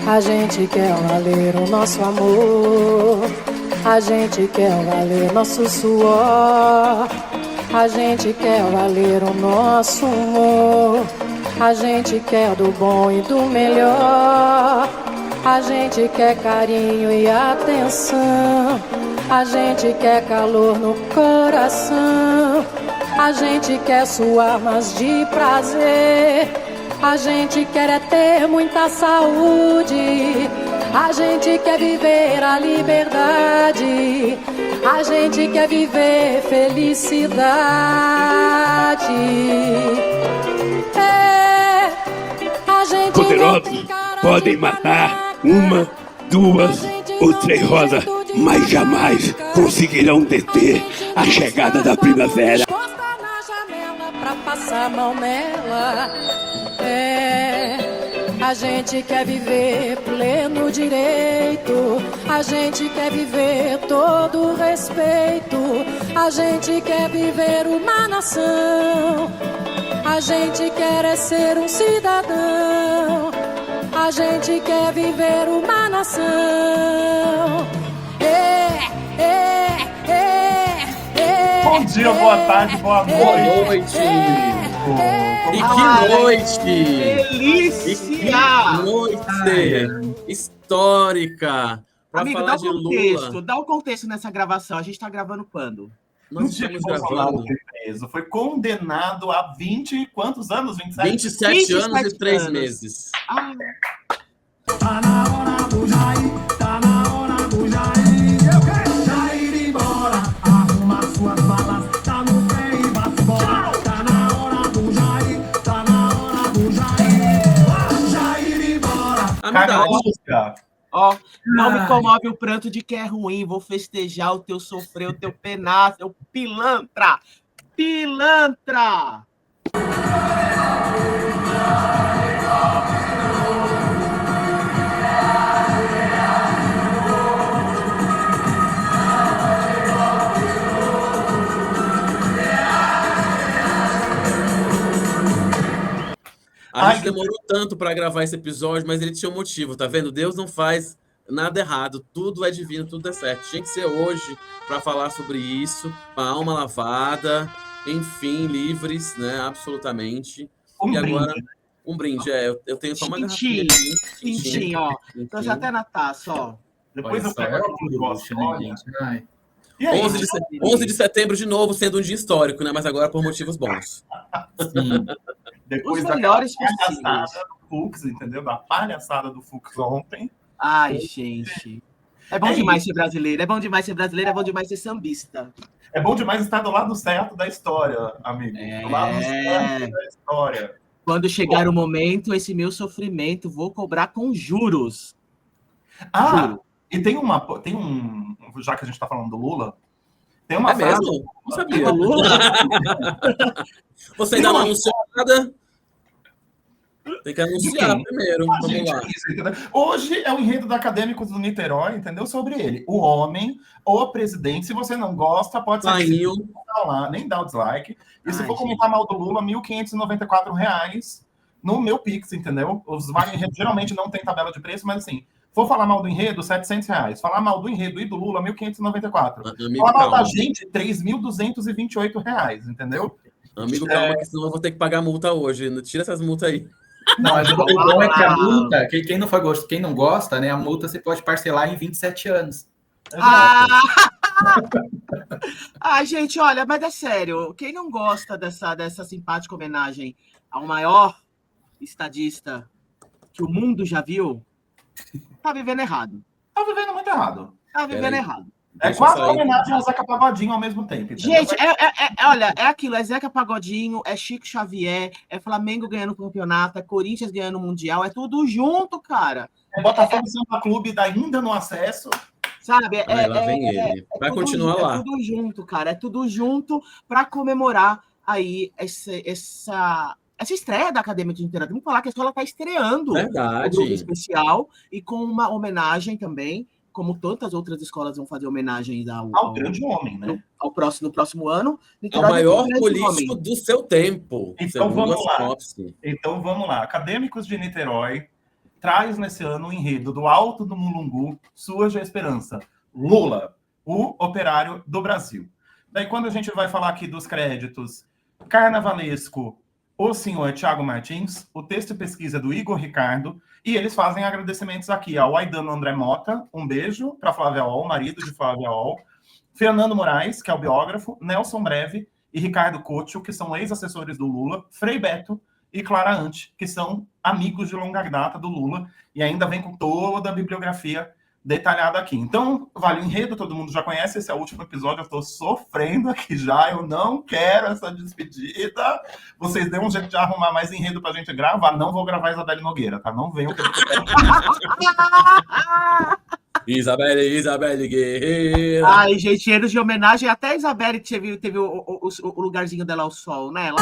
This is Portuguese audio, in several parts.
A gente quer valer o nosso amor, a gente quer valer nosso suor, a gente quer valer o nosso humor, a gente quer do bom e do melhor, a gente quer carinho e atenção, a gente quer calor no coração, a gente quer suar mas de prazer. A gente quer é ter muita saúde, a gente quer viver a liberdade, a gente quer viver felicidade. A gente poderosos podem matar uma, duas ou três rosas, mas jamais conseguirão deter a chegada da primavera. Encosta na janela pra passar a mão nela. A gente quer viver pleno direito, a gente quer viver todo respeito, a gente quer viver uma nação, a gente quer é ser um cidadão, a gente quer viver uma nação. Bom dia, boa tarde, boa noite. E que noite! Delícia! Que noite histórica! Pra Amigo, falar dá de o contexto, Lula. dá o contexto nessa gravação. A gente tá gravando quando? Nós No dia que estamos Bolsonaro gravando foi preso, foi condenado a 20 quantos anos? 27? 27 anos e 3 anos. meses. Ah, Tá na hora do Jair, tá na hora do Jair. Eu quero Jair embora, arruma suas balas, tá no pé e vai embora. Tá na hora do Jair, tá na hora do Jair. Jair embora. Amizade. ó, não me comove o pranto de que é ruim. Vou festejar o teu sofrer, o teu penar, seu pilantra! Pilantra! A gente demorou tanto para gravar esse episódio, mas ele tinha um motivo, tá vendo? Deus não faz nada errado, tudo é divino, tudo é certo. Tinha que ser hoje para falar sobre isso, com a alma lavada, enfim, livres, né? Absolutamente. Um e agora, brinde. um brinde, eu tenho só uma garrafinha Tintim, aqui. tintim, ó. Trouxe até na taça, ó. Depois eu pego aqui o negócio. Ai. E aí, 11 de setembro, de novo, sendo um dia histórico, né? Mas agora por motivos bons. Sim. depois Os da melhores palhaçada possíveis. do Fux, entendeu? Da palhaçada do Fux ontem. Ai, gente. É bom demais ser brasileiro, é bom demais ser brasileiro, é bom demais ser sambista. É bom demais estar do lado certo da história, amigo. Do lado certo da história. Quando chegar o momento, esse meu sofrimento, vou cobrar com juros. Ah, Juro. e tem um. Já que a gente tá falando do Lula, tem uma É frase. mesmo? Não sabia. Do Lula? Você ainda não anunciou nada? Tem que anunciar primeiro. Ah, Vamos gente, lá. é isso, entendeu? Hoje é o enredo da Acadêmicos do Niterói, entendeu? Sobre ele. O homem ou a presidente. Se você não gosta, pode ser. Saiu. Lá, nem dá o dislike. E se Ai, for comentar mal do Lula, R$ 1.594 no meu Pix, entendeu? Os vários enredos geralmente não tem tabela de preço, mas assim, for falar mal do enredo, R$ 700. Falar mal do enredo e do Lula, 1.594. Amigo, Falar mal da calma. gente, R$ 3.228, entendeu? Amigo, calma, que senão eu vou ter que pagar multa hoje. Tira essas multas aí. Não, mas o bom é que a multa, quem não gosta, né? A multa você pode parcelar em 27 anos. Ah! Ai, gente, olha, mas é sério. Quem não gosta dessa simpática homenagem ao maior estadista que o mundo já viu, tá vivendo errado. Tá vivendo muito errado. Tá vivendo Peraí. errado. É Deixa quase eu uma sair. homenagem ao Zeca Pagodinho ao mesmo tempo. Entendeu? Gente, olha, é aquilo, é Zeca Pagodinho, é Chico Xavier, é Flamengo ganhando o campeonato, é Corinthians ganhando o Mundial, é tudo junto, cara. É Botafogo Santa Clube ainda no acesso. Sabe? Aí lá vem ele. Vai tudo continuar lá. É tudo junto, cara. É tudo junto para comemorar aí essa estreia da Academia de Literatura. Vamos falar que a escola está estreando Verdade. o grupo especial e com uma homenagem também como tantas outras escolas vão fazer homenagens ao grande homem, né? No próximo ano. Ao maior político do seu tempo. Então vamos lá. Então vamos lá. Acadêmicos de Niterói traz nesse ano o enredo do Alto do Mulungu, Surge a Esperança. Lula, o operário do Brasil. Daí quando a gente vai falar aqui dos créditos, carnavalesco, o senhor Thiago Martins, o texto e pesquisa do Igor Ricardo, e eles fazem agradecimentos aqui ao Aidano André Mota, um beijo para Flávia Ol, marido de Flávia Ol, Fernando Moraes, que é o biógrafo, Nelson Breve e Ricardo Couto, que são ex-assessores do Lula, Frei Beto e Clara Ante, que são amigos de longa data do Lula, e ainda vem com toda a bibliografia detalhada aqui. Então, vale o enredo, todo mundo já conhece, esse é o último episódio, eu estou sofrendo aqui já, eu não quero essa despedida. Vocês dêem um jeito de arrumar mais enredo pra gente gravar, não vou gravar Isabelle Nogueira, tá? Não venham que eu Isabelle Guerreiro. Ai, gente, cheiros de homenagem, até a Isabelle teve o lugarzinho dela ao sol, né?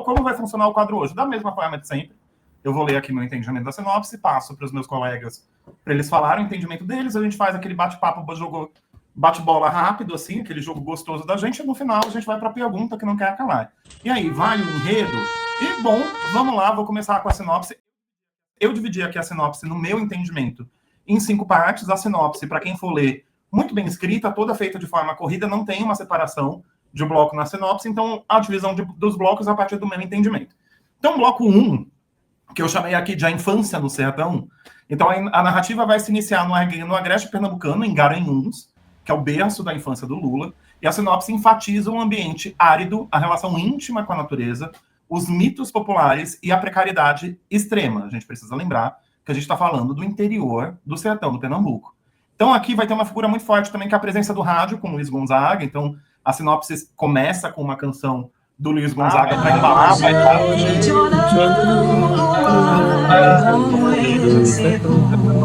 Como vai funcionar o quadro hoje? Da mesma forma de sempre. Eu vou ler aqui meu entendimento da sinopse, passo para os meus colegas para eles falarem o entendimento deles, a gente faz aquele bate-papo, bate-bola rápido, assim, aquele jogo gostoso da gente, e no final a gente vai para a pergunta que não quer calar. E aí, vai o enredo? E, bom, vamos lá, vou começar com a sinopse. Eu dividi aqui a sinopse, no meu entendimento, em 5 partes. A sinopse, para quem for ler, muito bem escrita, toda feita de forma corrida, não tem uma separação de bloco na sinopse, então a divisão dos blocos a partir do meu entendimento. Então, bloco 1, que eu chamei aqui de A Infância no Sertão, então a narrativa vai se iniciar no Agreste Pernambucano, em Garanhuns, que é o berço da infância do Lula, e a sinopse enfatiza um ambiente árido, a relação íntima com a natureza, os mitos populares e a precariedade extrema. A gente precisa lembrar que a gente está falando do interior do sertão do Pernambuco. Então aqui vai ter uma figura muito forte também, que é a presença do rádio, com Luiz Gonzaga. Então a sinopse começa com uma canção do Luiz Gonzaga para embalar.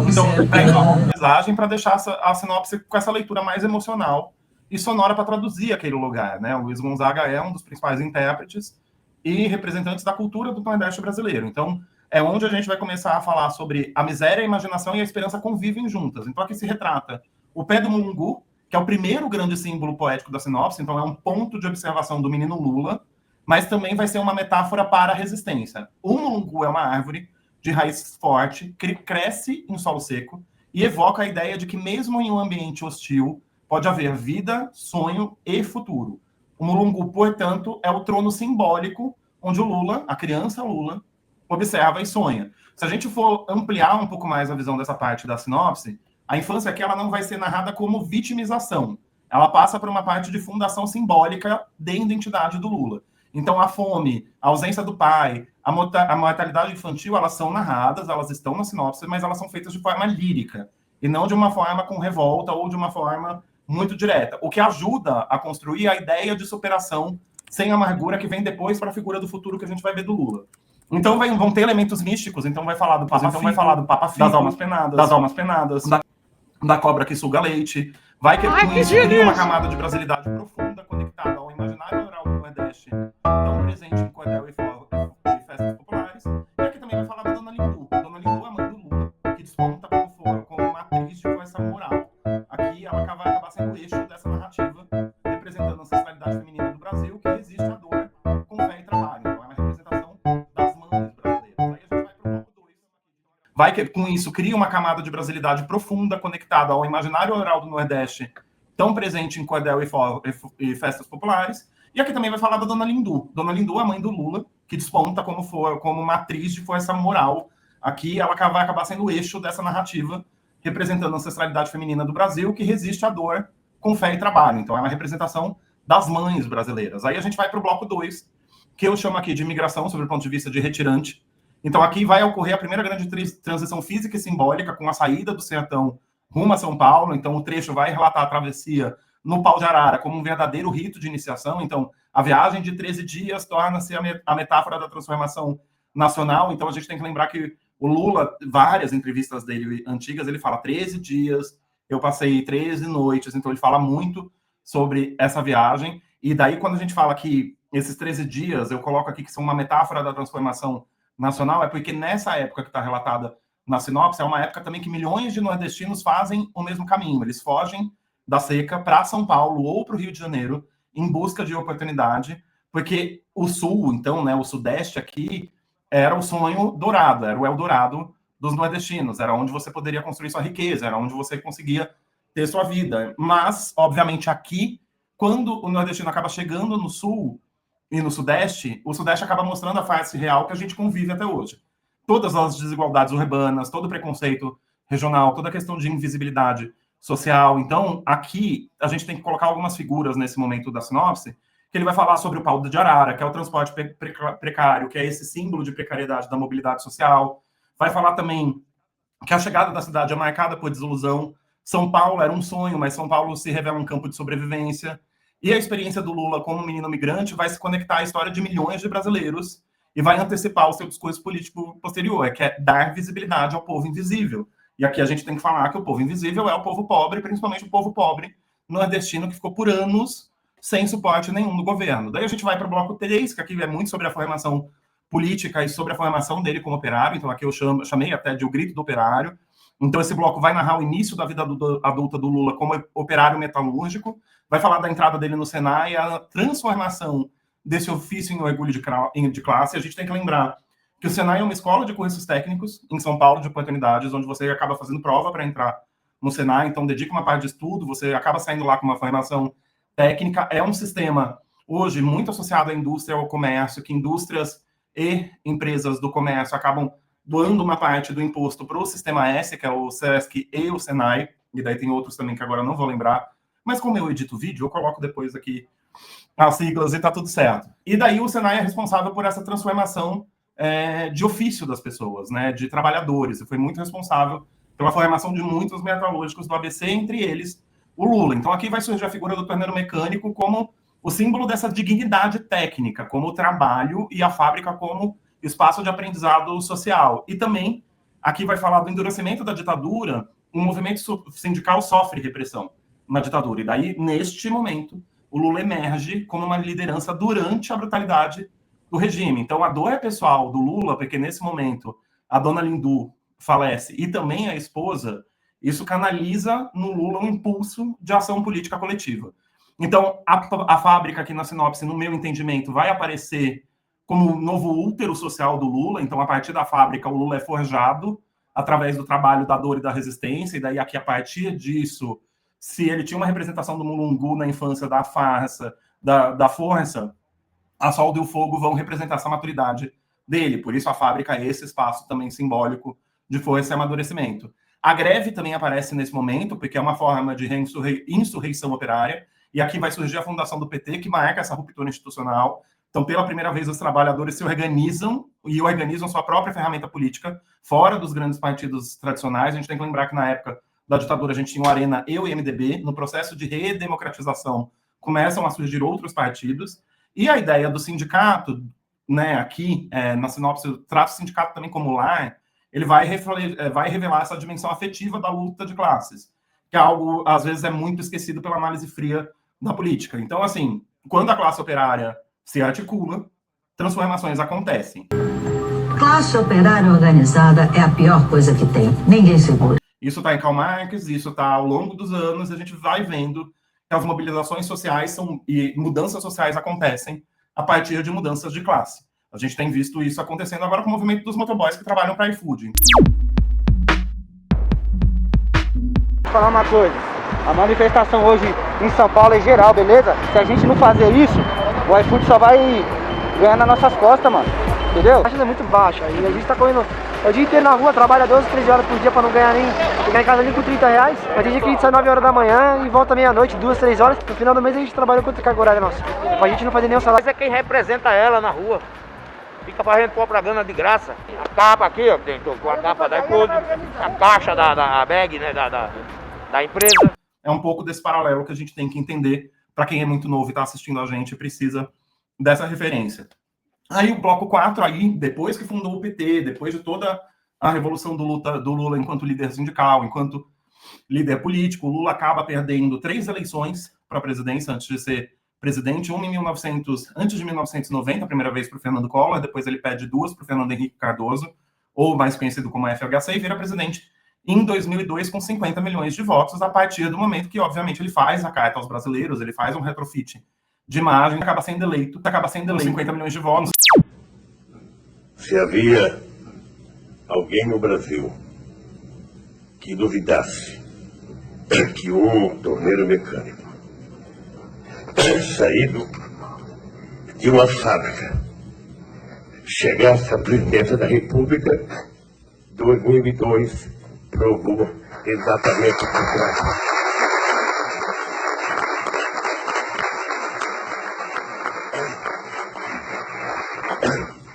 Então, para embalar uma mensagem, para deixar a sinopse com essa leitura mais emocional e sonora para traduzir aquele lugar, né? O Luiz Gonzaga é um dos principais intérpretes e representantes da cultura do Nordeste brasileiro. Então, é onde a gente vai começar a falar sobre a miséria, a imaginação e a esperança convivem juntas. Então, aqui se retrata o pé do Mulungu, que é o primeiro grande símbolo poético da sinopse, então é um ponto de observação do menino Lula, mas também vai ser uma metáfora para a resistência. O Mulungu é uma árvore de raiz forte, que cresce em solo seco e evoca a ideia de que mesmo em um ambiente hostil, pode haver vida, sonho e futuro. O Mulungu, portanto, é o trono simbólico onde o Lula, a criança Lula, observa e sonha. Se a gente for ampliar um pouco mais a visão dessa parte da sinopse, a infância aqui ela não vai ser narrada como vitimização. Ela passa por uma parte de fundação simbólica da identidade do Lula. Então, a fome, a ausência do pai, a mortalidade infantil, elas são narradas, elas estão na sinopse, mas elas são feitas de forma lírica, e não de uma forma com revolta ou de uma forma muito direta, o que ajuda a construir a ideia de superação sem amargura que vem depois para a figura do futuro que a gente vai ver do Lula. Então, vão ter elementos místicos, então vai falar do Papa Fico, das almas penadas, da cobra que suga leite, vai que com isso cria uma camada de brasilidade profunda conectada ao imaginário oral do Nordeste, tão presente em cordel e festas populares. E aqui também vai falar da Dona Lindu. Dona Lindu é a mãe do Lula, que desponta como matriz de força moral. Aqui ela vai acabar sendo o eixo dessa narrativa, representando a ancestralidade feminina do Brasil, que resiste à dor com fé e trabalho. Então é uma representação das mães brasileiras. Aí a gente vai para o bloco 2. Vai que com isso cria uma camada de brasilidade profunda conectada ao imaginário oral do Nordeste, tão presente em cordel e festas populares. E aqui também vai falar da Dona Lindu. Dona Lindu é a mãe do Lula, que desponta como matriz de força moral. Aqui ela vai acabar sendo o eixo dessa narrativa, representando a ancestralidade feminina do Brasil, que resiste à dor com fé e trabalho. Então é uma representação das mães brasileiras. Aí a gente vai para o bloco 2, que eu chamo aqui de imigração, sob o ponto de vista de retirante. Então aqui vai ocorrer a primeira grande transição física e simbólica, com a saída do sertão rumo a São Paulo. Então o trecho vai relatar a travessia no Pau de Arara como um verdadeiro rito de iniciação. Então a viagem de 13 dias torna-se a metáfora da transformação nacional. Então a gente tem que lembrar que o Lula, várias entrevistas dele antigas, ele fala 13 dias eu passei 13 noites, então ele fala muito sobre essa viagem. E daí, quando a gente fala que esses 13 dias, eu coloco aqui que são uma metáfora da transformação nacional, é porque nessa época que está relatada na sinopse, é uma época também que milhões de nordestinos fazem o mesmo caminho. Eles fogem da seca para São Paulo ou para o Rio de Janeiro em busca de oportunidade, porque o sul, então, né, o sudeste aqui, era o sonho dourado, era o Eldorado dos nordestinos, era onde você poderia construir sua riqueza, era onde você conseguia ter sua vida. Mas, obviamente, aqui, quando o nordestino acaba chegando no sul e no sudeste, o sudeste acaba mostrando a face real que a gente convive até hoje. Todas as desigualdades urbanas, todo o preconceito regional, toda a questão de invisibilidade social. Então, aqui, a gente tem que colocar algumas figuras nesse momento da sinopse, que ele vai falar sobre o pau de arara, que é o transporte precário, que é esse símbolo de precariedade da mobilidade social. Vai falar também que a chegada da cidade é marcada por desilusão. São Paulo era um sonho, mas São Paulo se revela um campo de sobrevivência. E a experiência do Lula como menino migrante vai se conectar à história de milhões de brasileiros e vai antecipar o seu discurso político posterior, que é dar visibilidade ao povo invisível. E aqui a gente tem que falar que o povo invisível é o povo pobre, principalmente o povo pobre nordestino, que ficou por anos sem suporte nenhum do governo. Daí a gente vai para o bloco 3, que aqui é muito sobre a formação política e sobre a formação dele como operário. Então aqui eu chamei até de O Grito do Operário. Então esse bloco vai narrar o início da vida adulta do Lula como operário metalúrgico, vai falar da entrada dele no Senai e a transformação desse ofício em orgulho de classe. A gente tem que lembrar que o Senai é uma escola de cursos técnicos em São Paulo, de oportunidades, onde você acaba fazendo prova para entrar no Senai, então dedica uma parte de estudo, você acaba saindo lá com uma formação técnica. É um sistema, hoje, muito associado à indústria, ao comércio, que indústrias e empresas do comércio acabam doando uma parte do imposto para o Sistema S, que é o SESC e o Senai, e daí tem outros também que agora não vou lembrar, mas como eu edito vídeo, eu coloco depois aqui as siglas e tá tudo certo. E daí o Senai é responsável por essa transformação de ofício das pessoas, né, de trabalhadores, e foi muito responsável pela formação de muitos metalúrgicos do ABC, entre eles o Lula. Então aqui vai surgir a figura do torneiro mecânico como o símbolo dessa dignidade técnica, como o trabalho e a fábrica como espaço de aprendizado social. E também aqui vai falar do endurecimento da ditadura. O movimento sindical sofre repressão na ditadura, e daí, neste momento, o Lula emerge como uma liderança durante a brutalidade do regime. Então, a dor é pessoal do Lula, porque nesse momento a dona Lindu falece e também a esposa, isso canaliza no Lula um impulso de ação política coletiva. Então, a fábrica aqui na sinopse, no meu entendimento, vai aparecer como um novo útero social do Lula. Então, a partir da fábrica, o Lula é forjado através do trabalho da dor e da resistência, e daí aqui, a partir disso, se ele tinha uma representação do Mulungu na infância, da farsa, da força, a Sol e o Fogo vão representar essa maturidade dele. Por isso a fábrica é esse espaço também simbólico de força e amadurecimento. A greve também aparece nesse momento, porque é uma forma de insurreição operária, e aqui vai surgir a fundação do PT, que marca essa ruptura institucional. Então, pela primeira vez, os trabalhadores se organizam e organizam sua própria ferramenta política fora dos grandes partidos tradicionais. A gente tem que lembrar que na época da ditadura a gente tinha o Arena e o MDB. No processo de redemocratização começam a surgir outros partidos. E a ideia do sindicato, né, aqui na sinopse, trata o sindicato também como lar. Ele vai revelar essa dimensão afetiva da luta de classes, que é algo, às vezes, é muito esquecido pela análise fria da política. Então, assim, quando a classe operária se articula, transformações acontecem. Classe operária organizada é a pior coisa que tem. Ninguém segura. Isso está em Karl Marx, isso está ao longo dos anos, a gente vai vendo que as mobilizações sociais e mudanças sociais acontecem a partir de mudanças de classe. A gente tem visto isso acontecendo agora com o movimento dos motoboys que trabalham para iFood. Vou falar uma coisa, a manifestação hoje em São Paulo é geral, beleza? Se a gente não fazer isso, o iFood só vai ganhar nas nossas costas, mano. Entendeu? A taxa é muito baixa e a gente tá correndo o dia inteiro na rua, trabalha 12, 13 horas por dia pra não ganhar nem chegar em casa nem com 30 reais. Mas tem dia que a gente sai 9 horas da manhã e volta meia-noite, 2, 3 horas. No final do mês a gente trabalha quanto carga horária nossa. Pra gente não fazer nenhum salário. Mas é quem representa ela na rua. Fica fazendo propaganda de graça. A capa aqui, ó, tem a capa da iFood, a caixa da bag, né, da empresa. É um pouco desse paralelo que a gente tem que entender. Para quem é muito novo e está assistindo a gente, precisa dessa referência. Aí o bloco 4, aí, depois que fundou o PT, depois de toda a revolução do Lula enquanto líder sindical, enquanto líder político. O Lula acaba perdendo 3 eleições para a presidência antes de ser presidente, uma antes de 1990, a primeira vez para o Fernando Collor, depois ele pede 2 para o Fernando Henrique Cardoso, ou mais conhecido como FHC, e vira presidente em 2002 com 50 milhões de votos, a partir do momento que, obviamente, ele faz a carta aos brasileiros, ele faz um retrofit de imagem, acaba sendo eleito com 50 milhões de votos. Se havia alguém no Brasil que duvidasse que um torneiro mecânico saído de uma fábrica chegasse à presidência da República, 2002 provou exatamente o contrário.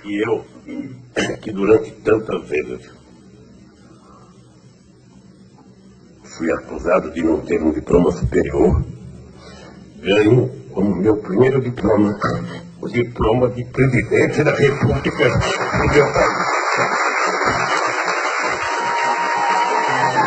E eu, que durante tantas vezes fui acusado de não ter um diploma superior, ganho como meu primeiro diploma o diploma de presidente da República do meu país.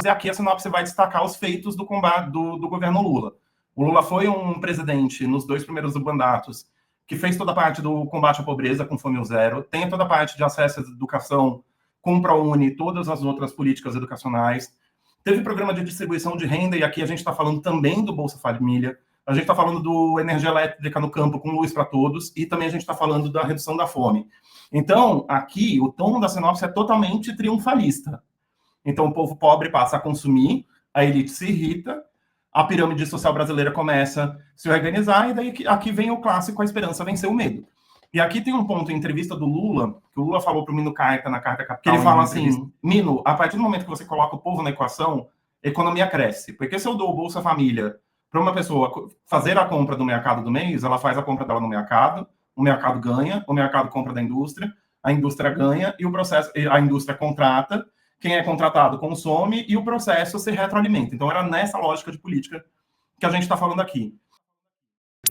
Aqui a sinopse vai destacar os feitos do combate do governo Lula. O Lula foi um presidente nos 2 primeiros mandatos que fez toda a parte do combate à pobreza com Fome Zero, tem toda a parte de acesso à educação com o ProUni, todas as outras políticas educacionais. Teve programa de distribuição de renda, e aqui a gente está falando também do Bolsa Família. A gente está falando do energia elétrica no campo com luz para todos, e também a gente está falando da redução da fome. Então, aqui, o tom da sinopse é totalmente triunfalista. Então, o povo pobre passa a consumir, a elite se irrita, a pirâmide social brasileira começa a se organizar, e daí aqui vem o clássico, a esperança venceu o medo. E aqui tem um ponto em entrevista do Lula, que o Lula falou para o Mino Carta, na Carta Capital, que ele fala assim, Mino, a partir do momento que você coloca o povo na equação, a economia cresce. Porque se eu dou o Bolsa Família para uma pessoa fazer a compra do mercado do mês, ela faz a compra dela no mercado, o mercado ganha, o mercado compra da indústria, a indústria ganha, e o processo, a indústria contrata, quem é contratado consome, e o processo se retroalimenta. Então era nessa lógica de política que a gente está falando aqui.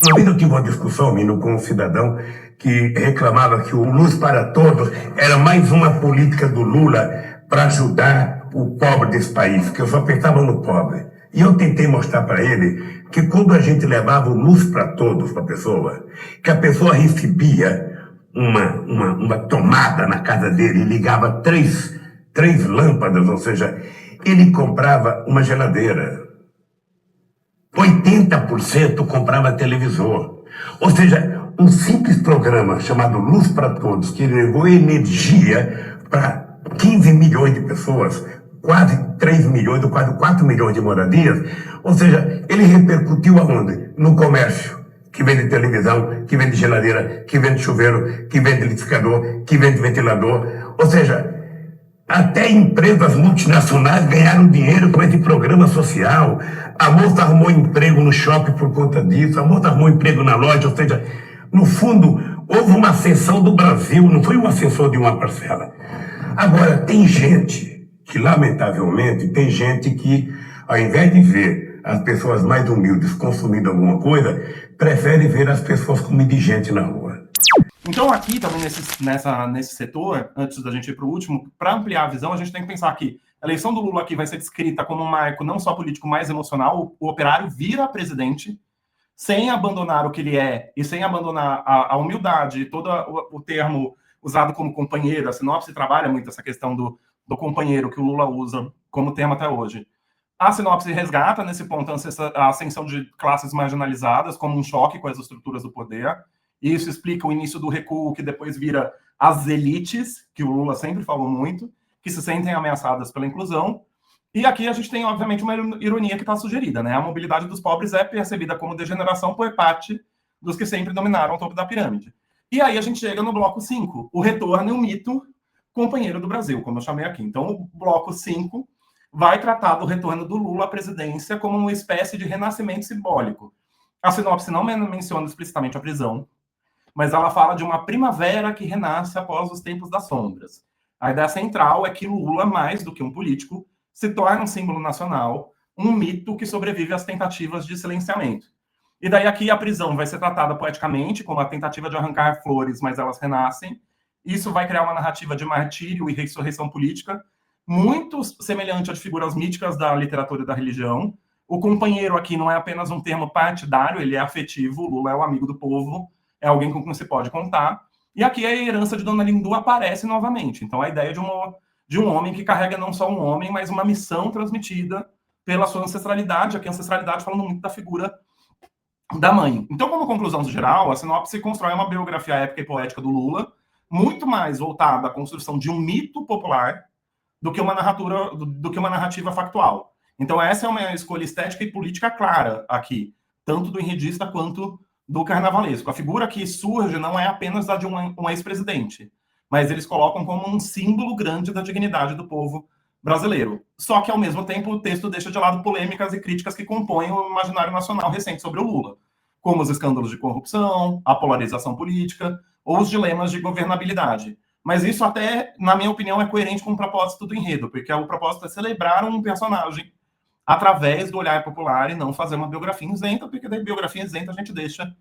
Uma vez eu tive uma discussão, Mino, com um cidadão que reclamava que o Luz para Todos era mais uma política do Lula para ajudar o pobre desse país, que eu só pensava no pobre. E eu tentei mostrar para ele que quando a gente levava o Luz para Todos para a pessoa, que a pessoa recebia uma tomada na casa dele e ligava três lâmpadas, ou seja, ele comprava uma geladeira. 80% comprava televisor. Ou seja, um simples programa chamado Luz para Todos, que levou energia para 15 milhões de pessoas, quase 3 milhões, ou quase 4 milhões de moradias. Ou seja, ele repercutiu aonde? No comércio, que vende televisão, que vende geladeira, que vende chuveiro, que vende liquidificador, que vende ventilador. Ou seja, até empresas multinacionais ganharam dinheiro com esse programa social. A moça arrumou emprego no shopping por conta disso, a moça arrumou emprego na loja, ou seja, no fundo, houve uma ascensão do Brasil, não foi uma ascensão de uma parcela. Agora, tem gente que, lamentavelmente, ao invés de ver as pessoas mais humildes consumindo alguma coisa, prefere ver as pessoas como indigentes na rua. Então, aqui também nesse setor, antes da gente ir para o último, para ampliar a visão, a gente tem que pensar que a eleição do Lula aqui vai ser descrita como um marco não só político, mas emocional. O operário vira presidente sem abandonar o que ele é e sem abandonar a humildade, todo o termo usado como companheiro. A sinopse trabalha muito essa questão do companheiro que o Lula usa como termo até hoje. A sinopse resgata, nesse ponto, a ascensão de classes marginalizadas como um choque com as estruturas do poder. E isso explica o início do recuo, que depois vira as elites, que o Lula sempre falou muito, que se sentem ameaçadas pela inclusão. E aqui a gente tem, obviamente, uma ironia que está sugerida, né? A mobilidade dos pobres é percebida como degeneração por parte dos que sempre dominaram o topo da pirâmide. E aí a gente chega no bloco 5, o retorno e o mito companheiro do Brasil, como eu chamei aqui. Então, o bloco 5 vai tratar do retorno do Lula à presidência como uma espécie de renascimento simbólico. A sinopse não menciona explicitamente a prisão, mas ela fala de uma primavera que renasce após os tempos das sombras. A ideia central é que Lula, mais do que um político, se torna um símbolo nacional, um mito que sobrevive às tentativas de silenciamento. E daí aqui a prisão vai ser tratada poeticamente como a tentativa de arrancar flores, mas elas renascem. Isso vai criar uma narrativa de martírio e ressurreição política, muito semelhante às figuras míticas da literatura e da religião. O companheiro aqui não é apenas um termo partidário, ele é afetivo. O Lula é o amigo do povo, é alguém com quem você pode contar. E aqui a herança de Dona Lindu aparece novamente. Então, a ideia de um homem que carrega não só um homem, mas uma missão transmitida pela sua ancestralidade, aqui a ancestralidade falando muito da figura da mãe. Então, como conclusão geral, a sinopse constrói uma biografia épica e poética do Lula, muito mais voltada à construção de um mito popular do que uma narrativa factual. Então, essa é uma escolha estética e política clara aqui, tanto do enredista quanto do carnavalesco. A figura que surge não é apenas a de um ex-presidente, mas eles colocam como um símbolo grande da dignidade do povo brasileiro. Só que, ao mesmo tempo, o texto deixa de lado polêmicas e críticas que compõem o imaginário nacional recente sobre o Lula, como os escândalos de corrupção, a polarização política ou os dilemas de governabilidade. Mas isso até, na minha opinião, é coerente com o propósito do enredo, porque o propósito é celebrar um personagem através do olhar popular e não fazer uma biografia isenta, porque daí biografia isenta a gente deixa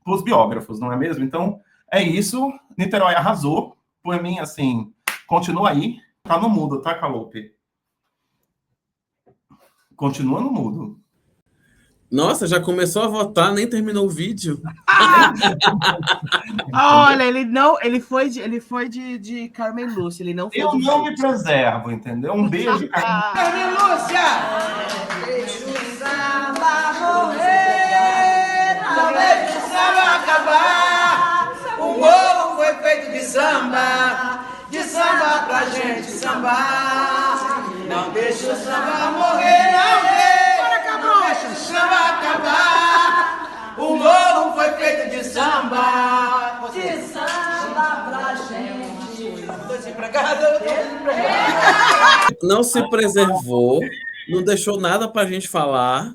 para os biógrafos, não é mesmo? Então, é isso. Niterói arrasou. Por mim, assim, continua aí. Tá no mudo, tá, Calupe? Continua no mudo. Nossa, já começou a votar, nem terminou o vídeo. Olha, ele foi de Carmen Lúcia, ele não fez. Eu não me preservo, entendeu? Um beijo, Carmen Lúcia! Deixa o samba morrer, não deixa o samba acabar. O morro foi feito de samba pra gente sambar. Não deixa o samba morrer, não deixa o samba acabar. O morro foi feito de samba pra gente. Tô desempregado, eu tô desempregado. Não se preservou, não deixou nada pra gente falar.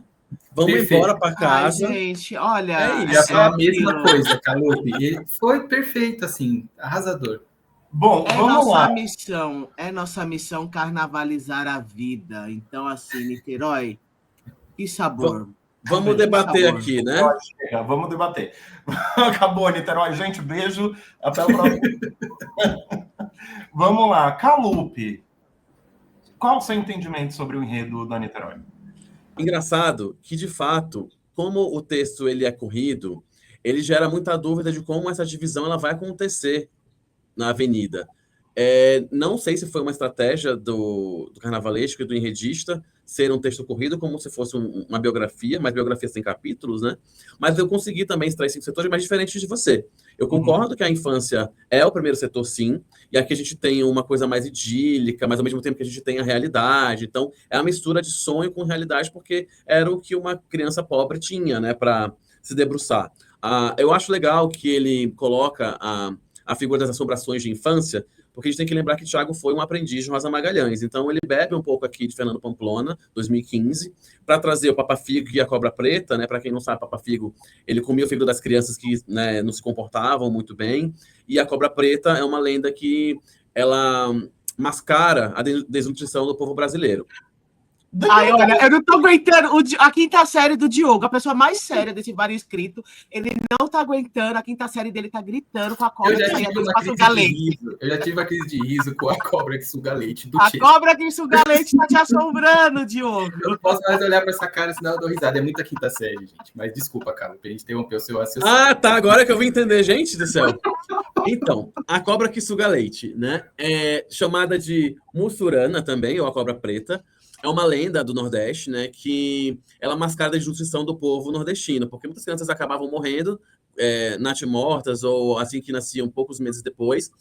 Vamos embora para casa. Ai, gente, olha. É isso. Já foi a mesma coisa, Calupe. Ele foi perfeito, assim, arrasador. Bom, vamos lá. É nossa missão carnavalizar a vida. Então, assim, Niterói, que sabor. Vamos debater aqui, né? Chega, vamos debater. Acabou, Niterói. Gente, beijo. Até o próximo. Vamos lá. Calupe, qual o seu entendimento sobre o enredo da Niterói? Engraçado que, de fato, como o texto ele é corrido, ele gera muita dúvida de como essa divisão ela vai acontecer na avenida. Não sei se foi uma estratégia do carnavalesco e do enredista ser um texto corrido como se fosse uma biografia, mas biografia sem capítulos, né? Mas eu consegui também extrair 5 setores mais diferentes de você. Eu concordo que a infância é o primeiro setor, sim, e aqui a gente tem uma coisa mais idílica, mas ao mesmo tempo que a gente tem a realidade. Então, é uma mistura de sonho com realidade, porque era o que uma criança pobre tinha, né, para se debruçar. Eu acho legal que ele coloca a figura das assombrações de infância, porque a gente tem que lembrar que Tiago foi um aprendiz de Rosa Magalhães. Então, ele bebe um pouco aqui de Fernando Pamplona, 2015, para trazer o Papa Figo e a Cobra Preta, né? Para quem não sabe, Papa Figo, ele comia o fígado das crianças que, né, não se comportavam muito bem. E a Cobra Preta é uma lenda que ela mascara a desnutrição do povo brasileiro. Ai, olha, eu não tô aguentando a quinta série do Diogo, a pessoa mais séria desse bar escrito, ele não tá aguentando, a quinta série dele tá gritando com a cobra que suga leite. Eu já tive uma crise de riso com a cobra que suga leite. Cobra que suga leite tá te assombrando, Diogo. Eu não posso mais olhar pra essa cara, senão eu dou risada. É muita quinta série, gente. Mas desculpa, cara, a gente interrompeu o seu raciocínio. Ah, tá, agora que eu vim entender, gente do céu. Então, a cobra que suga leite, né? É chamada de Mussurana também, ou a cobra preta. É uma lenda do Nordeste, né, que ela mascara a desnutrição do povo nordestino, porque muitas crianças acabavam morrendo, natimortas, ou assim que nasciam poucos meses depois,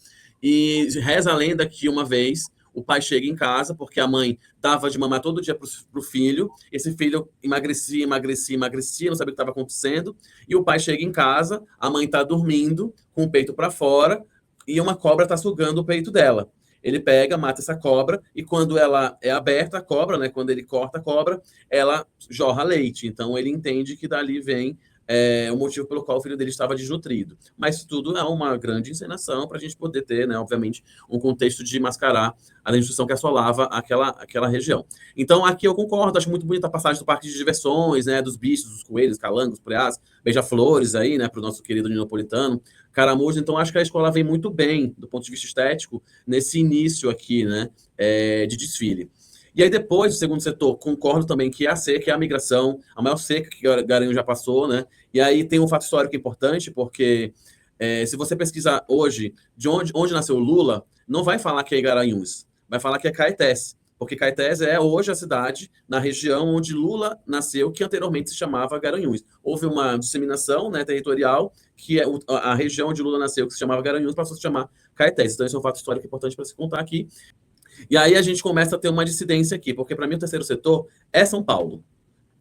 e reza a lenda que uma vez o pai chega em casa, porque a mãe dava de mamar todo dia para o filho, esse filho emagrecia, não sabia o que estava acontecendo, e o pai chega em casa, a mãe está dormindo, com o peito para fora, e uma cobra está sugando o peito dela. Ele pega, mata essa cobra, e quando ela é aberta, a cobra, né, quando ele corta a cobra, ela jorra leite. Então, ele entende que dali vem o motivo pelo qual o filho dele estava desnutrido. Mas tudo é uma grande encenação para a gente poder ter, né, obviamente, um contexto de mascarar a desnutrição que assolava aquela região. Então, aqui eu concordo, acho muito bonita a passagem do parque de diversões, né, dos bichos, dos coelhos, calangos, preás, beija-flores aí, né, para o nosso querido Ninopolitano, Caramujo. Então, acho que a escola vem muito bem, do ponto de vista estético, nesse início aqui, né, de desfile. E aí, depois, do segundo setor, concordo também que é a seca, que é a migração, a maior seca que Garanhuns já passou, né? E aí tem um fato histórico importante, porque se você pesquisar hoje de onde nasceu o Lula, não vai falar que é Garanhuns, vai falar que é Caetés, porque Caetés é hoje a cidade na região onde Lula nasceu, que anteriormente se chamava Garanhuns. Houve uma disseminação, né, territorial, que a região onde Lula nasceu, que se chamava Garanhuns, passou a se chamar Caetés. Então, esse é um fato histórico importante para se contar aqui. E aí a gente começa a ter uma dissidência aqui, porque para mim o terceiro setor é São Paulo.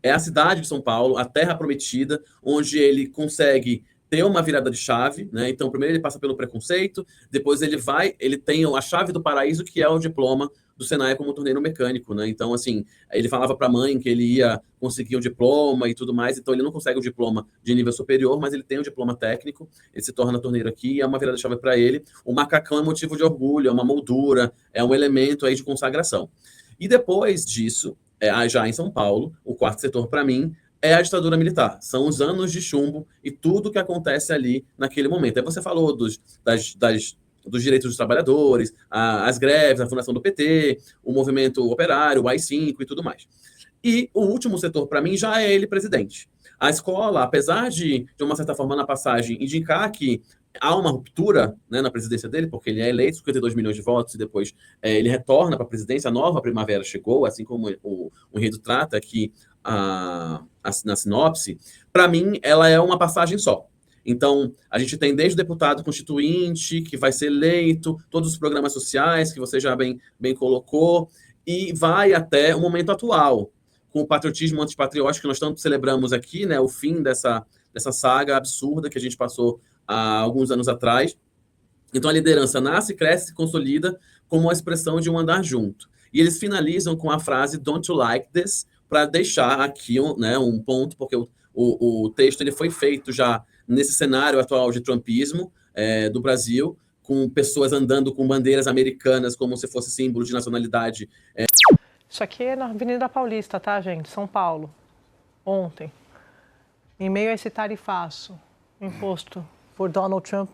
É a cidade de São Paulo, a terra prometida, onde ele consegue ter uma virada de chave, né? Então, primeiro ele passa pelo preconceito, depois ele tem a chave do paraíso, que é o diploma do Senai como torneiro mecânico, né? Então, assim, ele falava para a mãe que ele ia conseguir o diploma e tudo mais, então ele não consegue o diploma de nível superior, mas ele tem o diploma técnico, ele se torna torneiro aqui, é uma virada de chave para ele. O macacão é motivo de orgulho, é uma moldura, é um elemento aí de consagração. E depois disso, já em São Paulo, o quarto setor, para mim, é a ditadura militar. São os anos de chumbo e tudo que acontece ali naquele momento. Aí você falou dos direitos dos trabalhadores, as greves, a fundação do PT, o movimento operário, o AI-5 e tudo mais. E o último setor, para mim, já é ele presidente. A escola, apesar de uma certa forma, na passagem, indicar que há uma ruptura, né, na presidência dele, porque ele é eleito, 52 milhões de votos, e depois ele retorna para a presidência, a nova primavera chegou, assim como o enredo trata aqui na sinopse. Para mim, ela é uma passagem só. Então, a gente tem desde o deputado constituinte, que vai ser eleito, todos os programas sociais, que você já bem colocou, e vai até o momento atual, com o patriotismo antipatriótico que nós tanto celebramos aqui, né, o fim dessa saga absurda que a gente passou há alguns anos atrás. Então, a liderança nasce, cresce, se consolida como uma expressão de um andar junto. E eles finalizam com a frase "Don't you like this?", para deixar aqui um ponto, porque o texto ele foi feito já nesse cenário atual de trumpismo do Brasil, com pessoas andando com bandeiras americanas como se fosse símbolo de nacionalidade. Isso aqui é na Avenida Paulista, tá, gente? São Paulo. Ontem. Em meio a esse tarifaço imposto por Donald Trump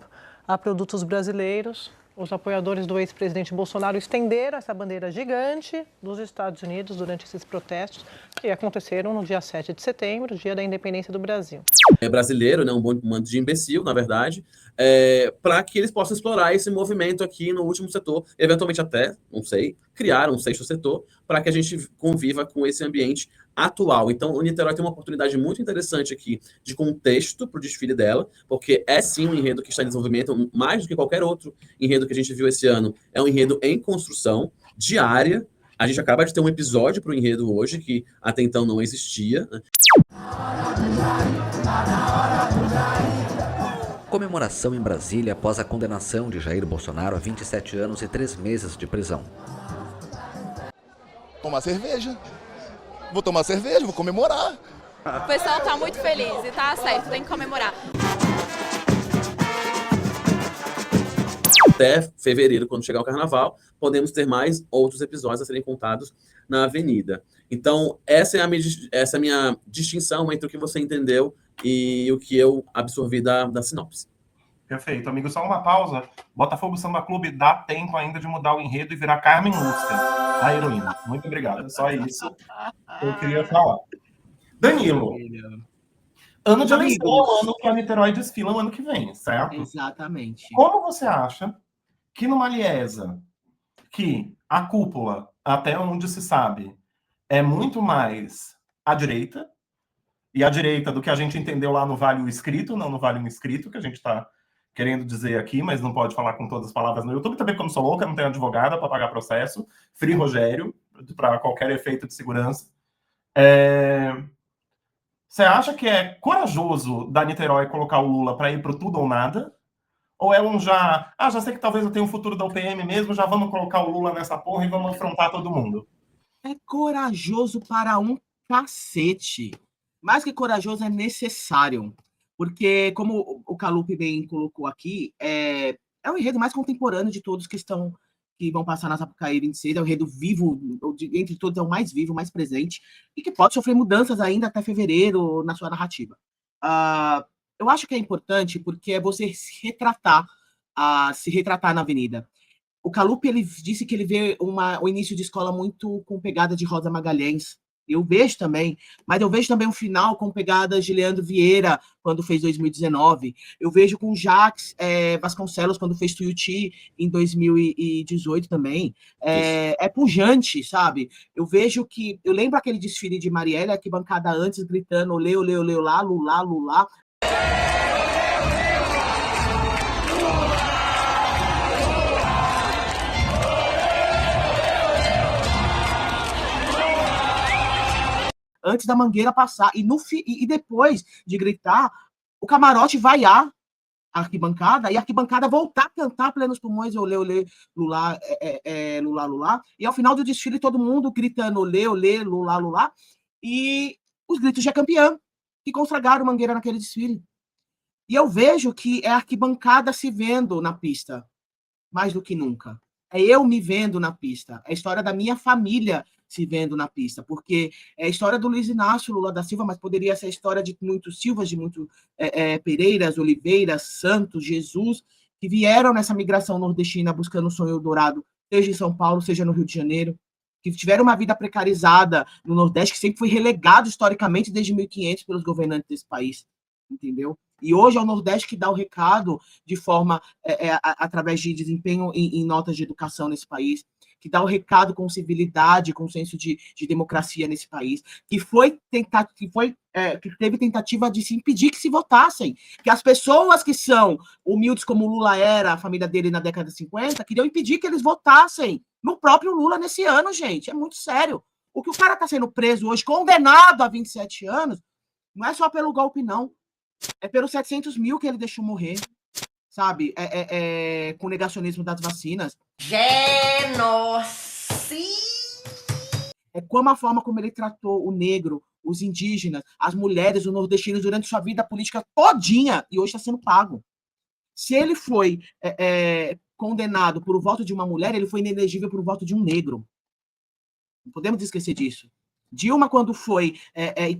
a produtos brasileiros, os apoiadores do ex-presidente Bolsonaro estenderam essa bandeira gigante dos Estados Unidos durante esses protestos que aconteceram no dia 7 de setembro, dia da independência do Brasil. É brasileiro, né, um bando de imbecil, na verdade, para que eles possam explorar esse movimento aqui no último setor, eventualmente até, não sei, criar um sexto setor, para que a gente conviva com esse ambiente atual. Então, o Niterói tem uma oportunidade muito interessante aqui de contexto para o desfile dela, porque é sim um enredo que está em desenvolvimento, mais do que qualquer outro enredo que a gente viu esse ano. É um enredo em construção, diária. A gente acaba de ter um episódio para o enredo hoje, que até então não existia, né? Comemoração em Brasília após a condenação de Jair Bolsonaro a 27 anos e 3 meses de prisão. Tomar cerveja. Vou tomar cerveja, vou comemorar. O pessoal tá muito feliz e tá certo, tem que comemorar. Até fevereiro, quando chegar o carnaval, podemos ter mais outros episódios a serem contados na Avenida. Então, essa é a minha distinção entre o que você entendeu e o que eu absorvi da sinopse. Perfeito. Amigo, só uma pausa. Botafogo Samba Clube dá tempo ainda de mudar o enredo e virar Carmen Lúcia, a heroína. Muito obrigado. Só isso que eu queria falar. Danilo. Ano de eleição, ano que a Niterói desfila no ano que vem, certo? Exatamente. Como você acha que numa Liesa, que a cúpula, até onde se sabe, é muito mais à direita, e à direita do que a gente entendeu lá no Vale o Escrito, não no Vale o Inscrito, que a gente está querendo dizer aqui, mas não pode falar com todas as palavras no YouTube, também porque eu não sou louca, não tenho advogada para pagar processo, Free Rogério, para qualquer efeito de segurança. Você acha que é corajoso da Niterói colocar o Lula para ir para o tudo ou nada? Ou é um já sei que talvez eu tenha um futuro da UPM mesmo, já vamos colocar o Lula nessa porra e vamos afrontar todo mundo? É corajoso para um cacete. Mais que corajoso, é necessário. Porque, como o Calupe bem colocou aqui, é o enredo mais contemporâneo de todos que vão passar na Sapucaí 26. É o enredo vivo, entre todos é o mais vivo, mais presente, e que pode sofrer mudanças ainda até fevereiro na sua narrativa. eu acho que é importante porque é você se retratar na avenida. O Calup, ele disse que ele vê o início de escola muito com pegada de Rosa Magalhães. Eu vejo também, mas eu vejo também um final com pegadas de Leandro Vieira, quando fez 2019. Eu vejo com Jacques Vasconcelos, quando fez Tuiuti, em 2018 também. É pujante, sabe? Eu vejo que... Eu lembro aquele desfile de Marielle, arquibancada antes, gritando olê, olê, olê, olá, lulá, lulá. Antes da Mangueira passar, e depois de gritar, o camarote vaiar a arquibancada, e a arquibancada voltar a cantar plenos pulmões, olê, olê, lulá, lulá, lulá, e ao final do desfile todo mundo gritando olê, olê, lulá, lulá, e os gritos de campeã, que consagraram Mangueira naquele desfile. E eu vejo que é a arquibancada se vendo na pista, mais do que nunca. É eu me vendo na pista, é a história da minha família se vendo na pista, porque é a história do Luiz Inácio Lula da Silva, mas poderia ser a história de muitos Silvas, de muitos Pereiras, Oliveiras, Santos, Jesus, que vieram nessa migração nordestina buscando o sonho dourado, seja em São Paulo, seja no Rio de Janeiro, que tiveram uma vida precarizada no Nordeste, que sempre foi relegado historicamente desde 1500 pelos governantes desse país, entendeu? E hoje é o Nordeste que dá o recado de forma, através de desempenho em notas de educação nesse país, que dá o recado com civilidade, com senso de democracia nesse país, que teve tentativa de se impedir que se votassem, que as pessoas que são humildes como o Lula era, a família dele na década de 50, queriam impedir que eles votassem no próprio Lula nesse ano, gente. É muito sério. O que o cara está sendo preso hoje, condenado a 27 anos, não é só pelo golpe, não. É pelos 700 mil que ele deixou morrer, sabe? Com o negacionismo das vacinas. Genocídio! É como a forma como ele tratou o negro, os indígenas, as mulheres, os nordestinos durante sua vida política todinha, e hoje está sendo pago. Se ele foi condenado por o voto de uma mulher, ele foi inelegível por o voto de um negro. Não podemos esquecer disso. Dilma, quando foi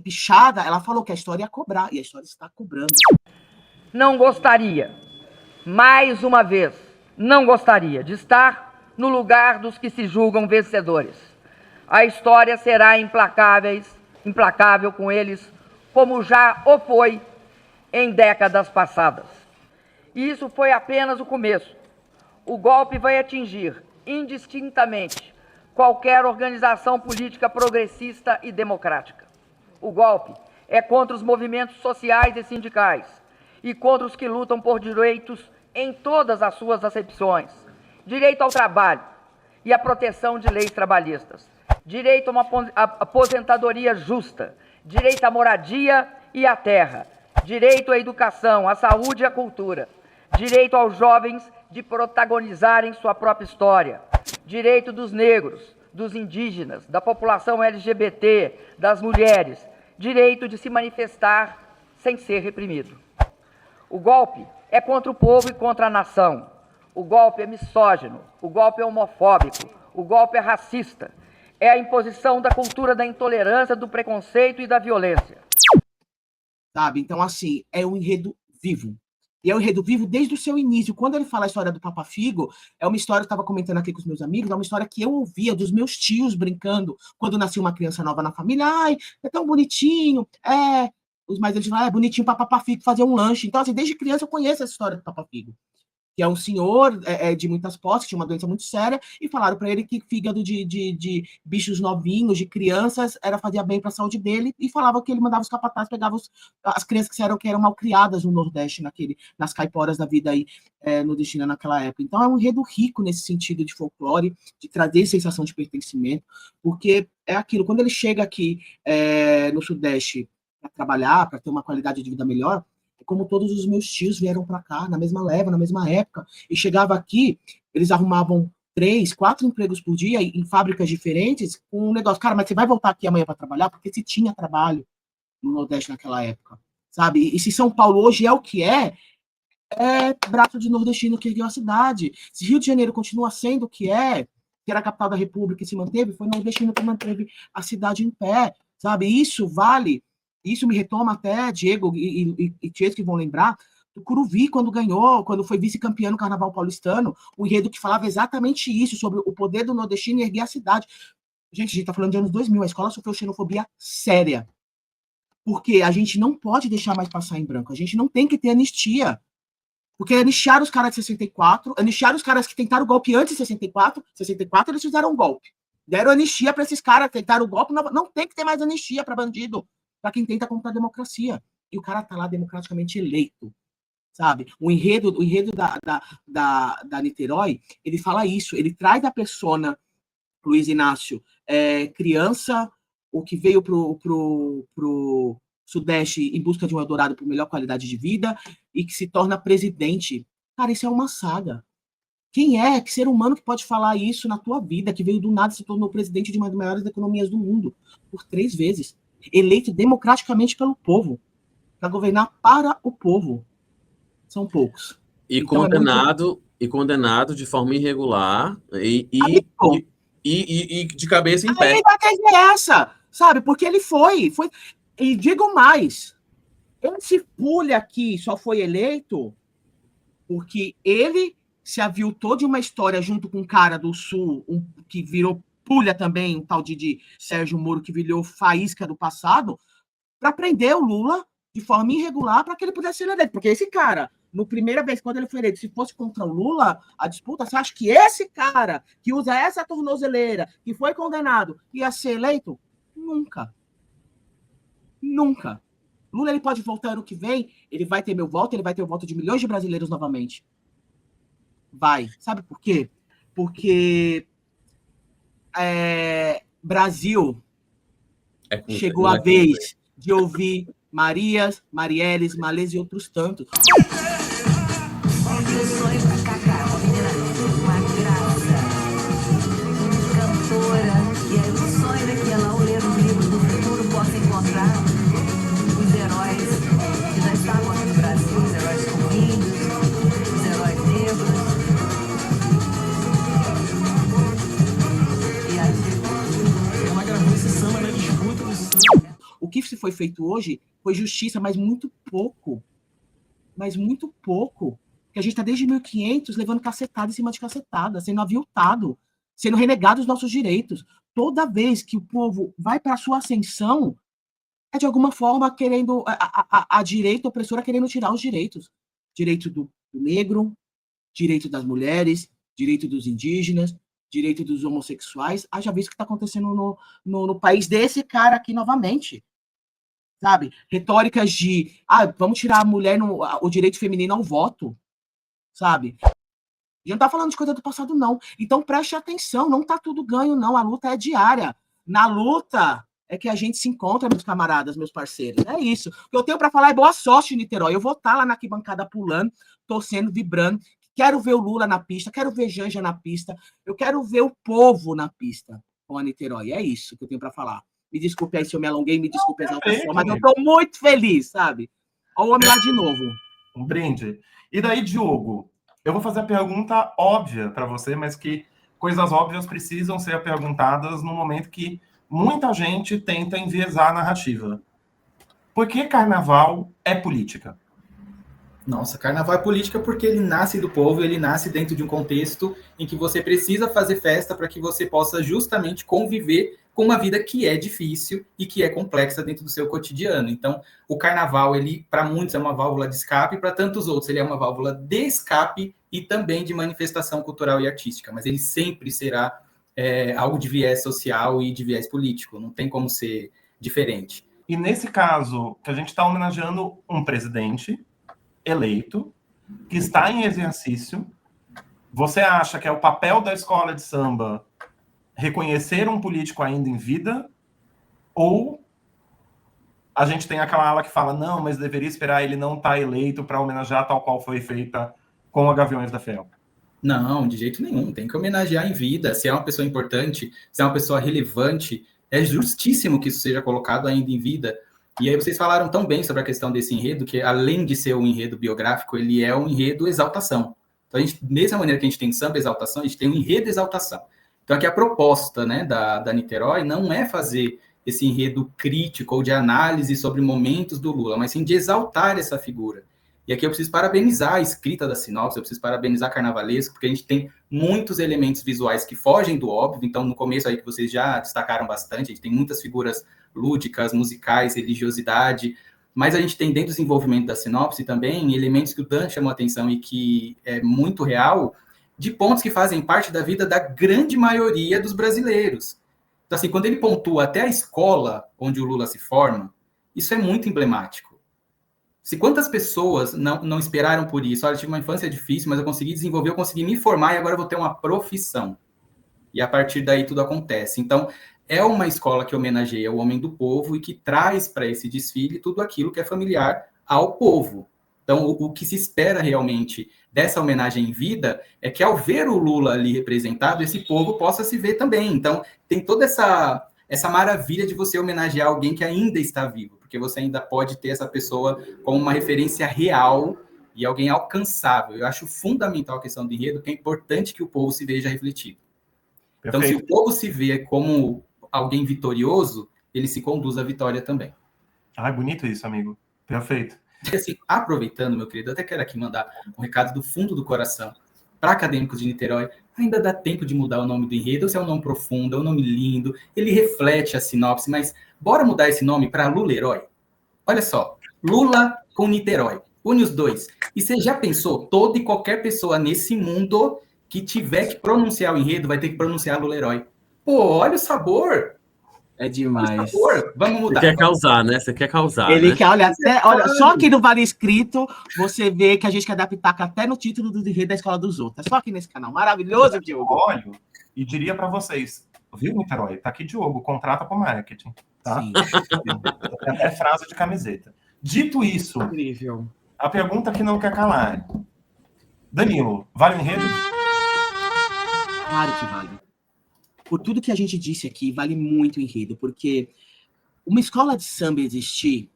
pichada, ela falou que a história ia cobrar, e a história está cobrando. Não gostaria, mais uma vez, não gostaria de estar no lugar dos que se julgam vencedores. A história será implacável com eles, como já o foi em décadas passadas. E isso foi apenas o começo. O golpe vai atingir indistintamente qualquer organização política progressista e democrática. O golpe é contra os movimentos sociais e sindicais e contra os que lutam por direitos em todas as suas acepções. Direito ao trabalho e à proteção de leis trabalhistas. Direito a uma aposentadoria justa. Direito à moradia e à terra. Direito à educação, à saúde e à cultura. Direito aos jovens de protagonizarem sua própria história. Direito dos negros, dos indígenas, da população LGBT, das mulheres. Direito de se manifestar sem ser reprimido. O golpe é contra o povo e contra a nação. O golpe é misógino, o golpe é homofóbico, o golpe é racista. É a imposição da cultura da intolerância, do preconceito e da violência. Sabe? Então, assim, é um enredo vivo. E é um enredo vivo desde o seu início. Quando ele fala a história do Papa Figo, é uma história que eu estava comentando aqui com os meus amigos, é uma história que eu ouvia dos meus tios brincando quando nascia uma criança nova na família. Ai, é tão bonitinho. Os mais eles falam, bonitinho para Papa Figo fazer um lanche. Então, assim, desde criança eu conheço essa história do Papa Figo, que é um senhor de muitas posses, tinha uma doença muito séria, e falaram para ele que fígado de bichos novinhos, de crianças, fazia bem para a saúde dele, e falava que ele mandava os capatazes, pegava as crianças que eram mal criadas no Nordeste, nas caiporas da vida aí, nordestina naquela época. Então é um enredo rico nesse sentido de folclore, de trazer sensação de pertencimento, porque é aquilo, quando ele chega aqui no Sudeste para trabalhar, para ter uma qualidade de vida melhor, como todos os meus tios vieram para cá, na mesma leva, na mesma época, e chegava aqui, eles arrumavam 3, 4 empregos por dia em fábricas diferentes, com um negócio, cara, mas você vai voltar aqui amanhã para trabalhar? Porque se tinha trabalho no Nordeste naquela época, sabe? E se São Paulo hoje é o que é braço de nordestino que ergueu a cidade. Se Rio de Janeiro continua sendo o que era a capital da República e se manteve, foi nordestino que manteve a cidade em pé, sabe? Isso vale Isso me retoma até, Diego e Tiesco que vão lembrar, do Curuvi, quando ganhou, quando foi vice-campeão no Carnaval Paulistano, o enredo que falava exatamente isso, sobre o poder do nordestino em erguer a cidade. Gente, a gente tá falando de anos 2000, a escola sofreu xenofobia séria. Porque a gente não pode deixar mais passar em branco, a gente não tem que ter anistia. Porque anistiaram os caras de 64, anistiaram os caras que tentaram o golpe antes de 64, 64 eles fizeram um golpe. Deram anistia para esses caras, tentaram o golpe, não tem que ter mais anistia para bandido, para quem tenta contra a democracia. E o cara tá lá democraticamente eleito, sabe? O enredo da Niterói, ele fala isso, ele traz a persona Luiz Inácio, criança, o que veio pro Sudeste em busca de um Eldorado por melhor qualidade de vida e que se torna presidente. Cara, isso é uma saga. Quem é que ser humano que pode falar isso na tua vida, que veio do nada e se tornou presidente de uma das maiores economias do mundo, por 3 vezes, eleito democraticamente pelo povo, para governar para o povo? São poucos. E Então, condenado de forma irregular e de cabeça em pé. A estratégia é essa, sabe? Porque ele foi. E digo mais, esse Pulha aqui só foi eleito porque ele se aviltou de uma história junto com um cara do Sul, que virou Pulha também, um tal de Sérgio Moro, que virou faísca do passado, para prender o Lula de forma irregular para que ele pudesse ser eleito. Porque esse cara, no primeira vez, quando ele foi eleito, se fosse contra o Lula, a disputa, você acha que esse cara, que usa essa tornozeleira, que foi condenado, ia ser eleito? Nunca. Nunca. Lula, ele pode voltar ano que vem, ele vai ter meu voto, ele vai ter o voto de milhões de brasileiros novamente. Vai. Sabe por quê? Porque Brasil chegou a vez de ouvir Marias, Marielles, Malês e outros tantos. Os heróis que já estavam aqui no Brasil, os heróis índios, os heróis negros. E aí, ela gravou esse samba na disputa do samba. O que se foi feito hoje foi justiça, mas muito pouco. Mas muito pouco. Porque a gente está desde 1500 levando cacetada em cima de cacetada, sendo aviltado, sendo renegado os nossos direitos. Toda vez que o povo vai para a sua ascensão, é de alguma forma querendo a direita opressora querendo tirar os direitos. Direito do negro, direito das mulheres, direito dos indígenas, direito dos homossexuais. Haja visto o que está acontecendo no país desse cara aqui novamente. Sabe? Retóricas de vamos tirar a mulher, o direito feminino ao voto. Sabe? A gente não está falando de coisa do passado, não. Então preste atenção, não está tudo ganho, não. A luta é diária. Na luta é que a gente se encontra, meus camaradas, meus parceiros. É isso. O que eu tenho para falar é boa sorte, Niterói. Eu vou estar lá na arquibancada pulando, torcendo, vibrando. Quero ver o Lula na pista, quero ver Janja na pista, eu quero ver o povo na pista com a Niterói. É isso que eu tenho para falar. Me desculpe aí se eu me alonguei, me desculpe a exaltação, mas eu estou muito feliz, sabe? Olha o homem lá de novo. Um brinde. E daí, Diogo, eu vou fazer a pergunta óbvia para você, mas que coisas óbvias precisam ser perguntadas no momento que muita gente tenta enviesar a narrativa. Por que carnaval é política? Nossa, carnaval é política porque ele nasce do povo, ele nasce dentro de um contexto em que você precisa fazer festa para que você possa justamente conviver com uma vida que é difícil e que é complexa dentro do seu cotidiano. Então, o carnaval, ele, para muitos, é uma válvula de escape, para tantos outros, ele é uma válvula de escape e também de manifestação cultural e artística, mas ele sempre será algo de viés social e de viés político, não tem como ser diferente. E nesse caso, que a gente está homenageando um presidente eleito, que está em exercício, você acha que é o papel da escola de samba reconhecer um político ainda em vida? Ou a gente tem aquela ala que fala, não, mas deveria esperar ele não estar eleito para homenagear tal qual foi feita com a Gaviões da Fiel? Não, de jeito nenhum. Tem que homenagear em vida. Se é uma pessoa importante, se é uma pessoa relevante, é justíssimo que isso seja colocado ainda em vida. E aí vocês falaram tão bem sobre a questão desse enredo, que além de ser um enredo biográfico, ele é um enredo exaltação. Então, a gente, mesma maneira que a gente tem samba exaltação, a gente tem um enredo exaltação. Então, aqui a proposta, né, da Niterói não é fazer esse enredo crítico ou de análise sobre momentos do Lula, mas sim de exaltar essa figura. E aqui eu preciso parabenizar a escrita da sinopse, eu preciso parabenizar Carnavalesco, porque a gente tem muitos elementos visuais que fogem do óbvio. Então, no começo aí que vocês já destacaram bastante, a gente tem muitas figuras lúdicas, musicais, religiosidade, mas a gente tem dentro do desenvolvimento da sinopse também elementos que o Dan chamou a atenção e que é muito real, de pontos que fazem parte da vida da grande maioria dos brasileiros. Então, assim, quando ele pontua até a escola onde o Lula se forma, isso é muito emblemático. Se quantas pessoas não esperaram por isso? Olha, eu tive uma infância difícil, mas eu consegui desenvolver, eu consegui me formar e agora eu vou ter uma profissão. E a partir daí tudo acontece. Então, é uma escola que homenageia o homem do povo e que traz para esse desfile tudo aquilo que é familiar ao povo. Então, o que se espera realmente dessa homenagem em vida é que, ao ver o Lula ali representado, esse povo possa se ver também. Então, tem toda essa maravilha de você homenagear alguém que ainda está vivo, porque você ainda pode ter essa pessoa como uma referência real e alguém alcançável. Eu acho fundamental a questão do enredo, porque é importante que o povo se veja refletido. Então, se o povo se vê como alguém vitorioso, ele se conduz à vitória também. Ah, bonito isso, amigo. Perfeito. E assim, aproveitando, meu querido, eu até quero aqui mandar um recado do fundo do coração para acadêmicos de Niterói. Ainda dá tempo de mudar o nome do enredo, ou se é um nome profundo, é um nome lindo, ele reflete a sinopse, mas bora mudar esse nome para Lula-Herói? Olha só, Lula com Niterói, une os dois. E você já pensou, toda e qualquer pessoa nesse mundo que tiver que pronunciar o enredo vai ter que pronunciar Lula-Herói. Pô, olha o sabor! É demais. Vamos mudar. Você quer causar, né? Você quer causar, Ele né? quer, olha, só aqui no Vale Escrito, você vê que a gente quer dar pitaca até no título do enredo da escola dos outros. É só aqui nesse canal. Maravilhoso, Diogo. Olha, e diria para vocês, viu, Niterói? Tá aqui, Diogo, contrata para marketing, tá? Sim. É frase de camiseta. Dito isso, incrível. A pergunta que não quer calar. Danilo, vale o enredo? Claro que vale. Por tudo que a gente disse aqui, vale muito o enredo, porque uma escola de samba existir,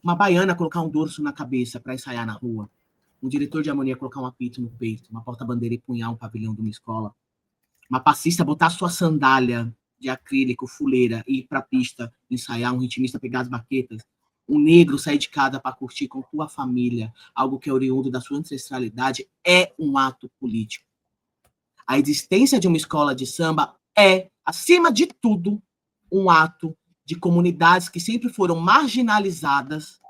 uma baiana colocar um dorso na cabeça para ensaiar na rua, um diretor de harmonia colocar um apito no peito, uma porta-bandeira e punhar um pavilhão de uma escola, uma passista botar sua sandália de acrílico, fuleira, e ir para a pista ensaiar, um ritmista pegar as baquetas, um negro sair de casa para curtir com tua família, algo que é oriundo da sua ancestralidade, é um ato político. A existência de uma escola de samba é, acima de tudo, um ato de comunidades que sempre foram marginalizadas,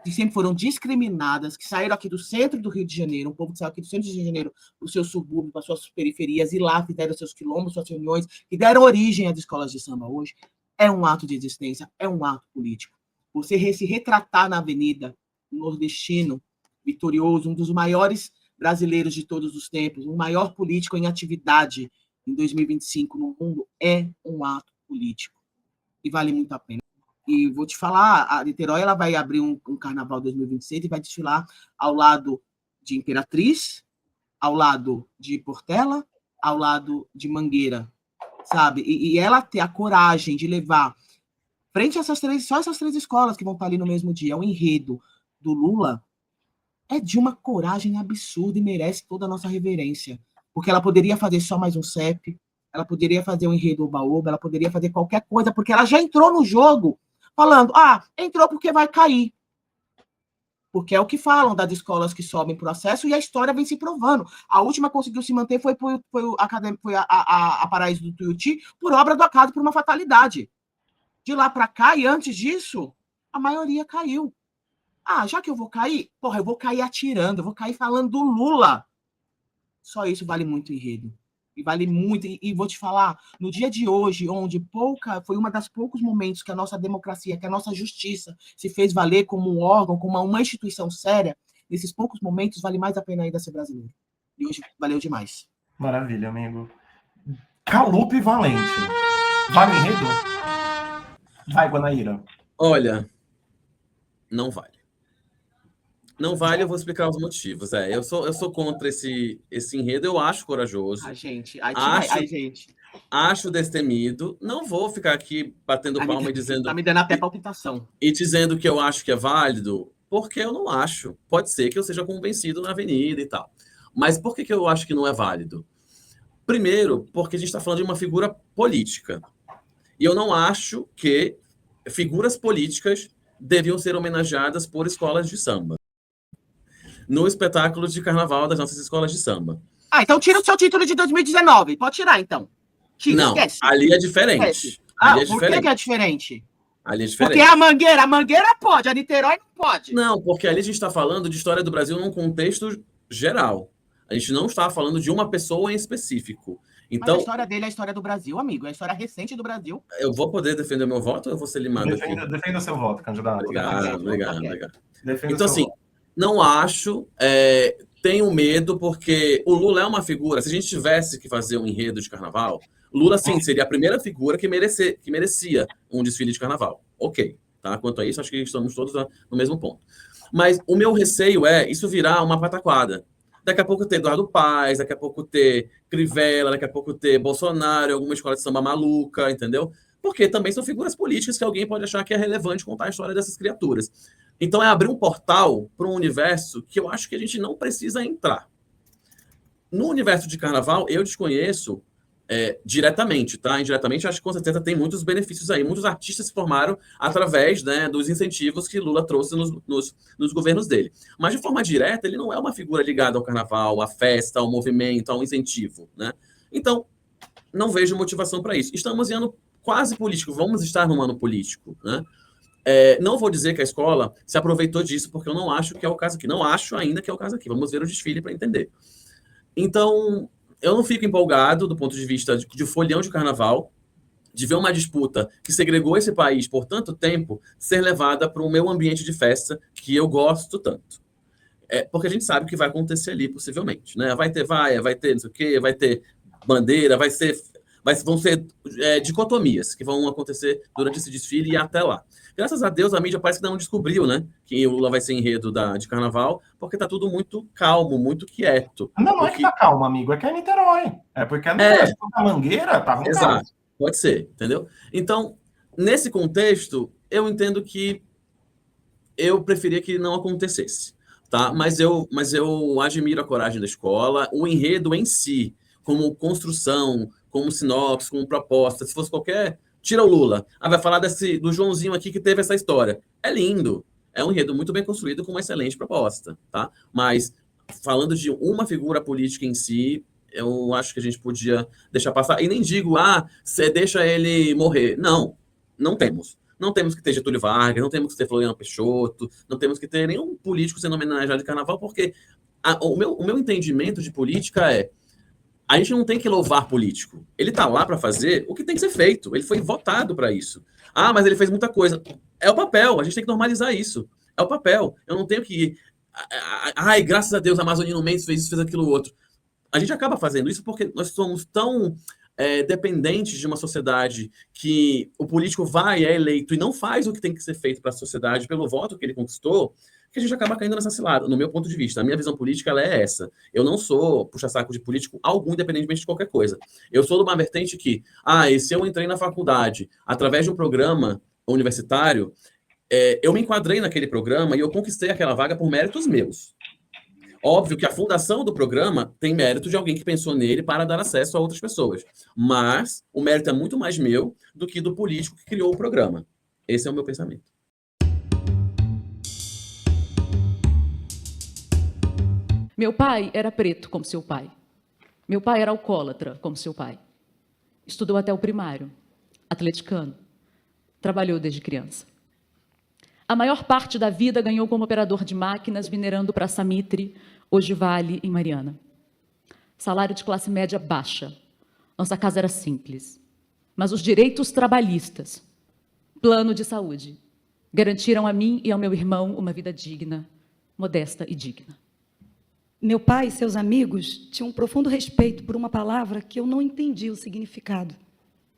que sempre foram discriminadas, que saíram aqui do centro do Rio de Janeiro, um povo que saiu aqui do centro do Rio de Janeiro para os seus subúrbios, para as suas periferias, e lá fizeram seus quilombos, suas reuniões, que deram origem às escolas de samba hoje. É um ato de existência, é um ato político. Você se retratar na avenida, um nordestino vitorioso, um dos maiores brasileiros de todos os tempos, o maior político em atividade em 2025 no mundo, é um ato político. E vale muito a pena. E vou te falar, a Niterói ela vai abrir um carnaval 2026 e vai desfilar ao lado de Imperatriz, ao lado de Portela, ao lado de Mangueira, sabe? E ela ter a coragem de levar, frente a essas três escolas que vão estar ali no mesmo dia, o enredo do Lula, é de uma coragem absurda e merece toda a nossa reverência. Porque ela poderia fazer só mais um CEP, ela poderia fazer um enredo oba-oba, ela poderia fazer qualquer coisa, porque ela já entrou no jogo falando, entrou porque vai cair. Porque é o que falam das escolas que sobem por acesso e a história vem se provando. A última conseguiu se manter foi a Paraíso do Tuiuti por obra do acaso, por uma fatalidade. De lá para cá, e antes disso, a maioria caiu. Já que eu vou cair? Porra, eu vou cair atirando, eu vou cair falando do Lula. Só isso vale muito o enredo. E vale muito. E vou te falar, no dia de hoje, onde foi uma das poucos momentos que a nossa democracia, que a nossa justiça se fez valer como um órgão, como uma instituição séria, nesses poucos momentos vale mais a pena ainda ser brasileiro. E hoje valeu demais. Maravilha, amigo. Calupe Valente. Vale o enredo? Vai, Guanaíra. Olha, não vale. Não vale, eu vou explicar os motivos. Eu sou contra esse enredo, eu acho corajoso. Acho destemido. Não vou ficar aqui batendo palma e dizendo... Tá me dando até palpitação. E dizendo que eu acho que é válido, porque eu não acho. Pode ser que eu seja convencido na avenida e tal. Mas por que eu acho que não é válido? Primeiro, porque a gente está falando de uma figura política. E eu não acho que figuras políticas deviam ser homenageadas por escolas de samba. No espetáculo de carnaval das nossas escolas de samba. Então tira o seu título de 2019. Pode tirar, então. Tira, não, esquece. ali é diferente. Esquece. Ali é por diferente. que é diferente? Ali é diferente. Porque a Mangueira pode, a Niterói não pode. Não, porque ali a gente está falando de história do Brasil num contexto geral. A gente não está falando de uma pessoa em específico. Então, mas a história dele é a história do Brasil, amigo. É a história recente do Brasil. Eu vou poder defender o meu voto ou eu vou ser limado aqui? Defenda seu voto, candidato. Obrigado. Então, assim, não acho... tenho medo porque o Lula é uma figura... Se a gente tivesse que fazer um enredo de carnaval, Lula, sim, seria a primeira figura que merecia um desfile de carnaval. Ok, tá? Quanto a isso, acho que estamos todos no mesmo ponto. Mas o meu receio é isso virar uma pataquada. Daqui a pouco ter Eduardo Paes, daqui a pouco ter Crivella, daqui a pouco ter Bolsonaro, alguma escola de samba maluca, entendeu? Porque também são figuras políticas que alguém pode achar que é relevante contar a história dessas criaturas. Então é abrir um portal para um universo que eu acho que a gente não precisa entrar. No universo de carnaval, eu desconheço diretamente, tá? Indiretamente, acho que com certeza tem muitos benefícios aí. Muitos artistas se formaram através, né, dos incentivos que Lula trouxe nos governos dele. Mas, de forma direta, ele não é uma figura ligada ao carnaval, à festa, ao movimento, ao incentivo, né? Então, não vejo motivação para isso. Estamos em ano quase político, vamos estar num ano político, né? Não vou dizer que a escola se aproveitou disso, porque eu não acho que é o caso aqui. Não acho ainda que é o caso aqui. Vamos ver o desfile para entender. Então... eu não fico empolgado do ponto de vista de folião de carnaval, de ver uma disputa que segregou esse país por tanto tempo ser levada para o meu ambiente de festa, que eu gosto tanto. Porque a gente sabe o que vai acontecer ali, possivelmente. Né? Vai ter não sei o quê, vai ter bandeira, vão ser dicotomias que vão acontecer durante esse desfile e até lá. Graças a Deus, a mídia parece que não descobriu, né, que o Lula vai ser enredo de carnaval, porque tá tudo muito calmo, muito quieto. Não é que tá calmo, amigo, é que é Niterói. É porque a Mangueira tava em Exato, calma. pode ser, entendeu? Então, nesse contexto, eu entendo que eu preferia que não acontecesse, tá? Mas eu admiro a coragem da escola, o enredo em si, como construção, como sinopse, como proposta, se fosse qualquer... Tira o Lula. Vai falar do Joãozinho aqui que teve essa história. É lindo. É um enredo muito bem construído com uma excelente proposta, tá? Mas, falando de uma figura política em si, eu acho que a gente podia deixar passar. E nem digo, você deixa ele morrer. Não temos. Não temos que ter Getúlio Vargas, não temos que ter Floriano Peixoto, não temos que ter nenhum político sendo homenageado de carnaval, porque o meu entendimento de política é a gente não tem que louvar político. Ele está lá para fazer o que tem que ser feito. Ele foi votado para isso. Mas ele fez muita coisa. É o papel. A gente tem que normalizar isso. É o papel. Eu não tenho que... graças a Deus, a Amazonino Mendes fez isso, fez aquilo outro. A gente acaba fazendo isso porque nós somos tão dependentes de uma sociedade que o político vai, é eleito e não faz o que tem que ser feito para a sociedade pelo voto que ele conquistou, que a gente acaba caindo nessa cilada, no meu ponto de vista. A minha visão política ela é essa. Eu não sou puxa-saco de político algum, independentemente de qualquer coisa. Eu sou de uma vertente que, e se eu entrei na faculdade através de um programa universitário, eu me enquadrei naquele programa e eu conquistei aquela vaga por méritos meus. Óbvio que a fundação do programa tem mérito de alguém que pensou nele para dar acesso a outras pessoas. Mas o mérito é muito mais meu do que do político que criou o programa. Esse é o meu pensamento. Meu pai era preto, como seu pai. Meu pai era alcoólatra, como seu pai. Estudou até o primário, atleticano. Trabalhou desde criança. A maior parte da vida ganhou como operador de máquinas, minerando para Samitre, hoje Vale, em Mariana. Salário de classe média baixa. Nossa casa era simples. Mas os direitos trabalhistas, plano de saúde, garantiram a mim e ao meu irmão uma vida digna, modesta e digna. Meu pai e seus amigos tinham um profundo respeito por uma palavra que eu não entendi o significado: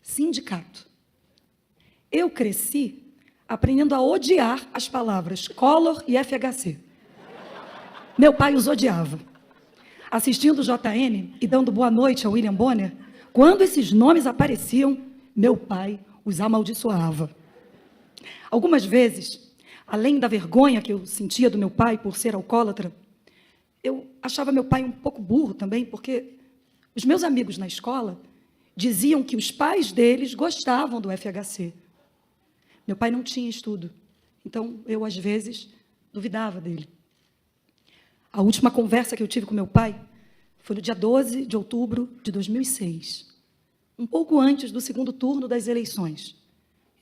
sindicato. Eu cresci aprendendo a odiar as palavras Collor e FHC. Meu pai os odiava. Assistindo o JN e dando boa noite a William Bonner, quando esses nomes apareciam, meu pai os amaldiçoava. Algumas vezes, além da vergonha que eu sentia do meu pai por ser alcoólatra, eu achava meu pai um pouco burro também, porque os meus amigos na escola diziam que os pais deles gostavam do FHC. Meu pai não tinha estudo, então eu, às vezes, duvidava dele. A última conversa que eu tive com meu pai foi no dia 12 de outubro de 2006, um pouco antes do segundo turno das eleições.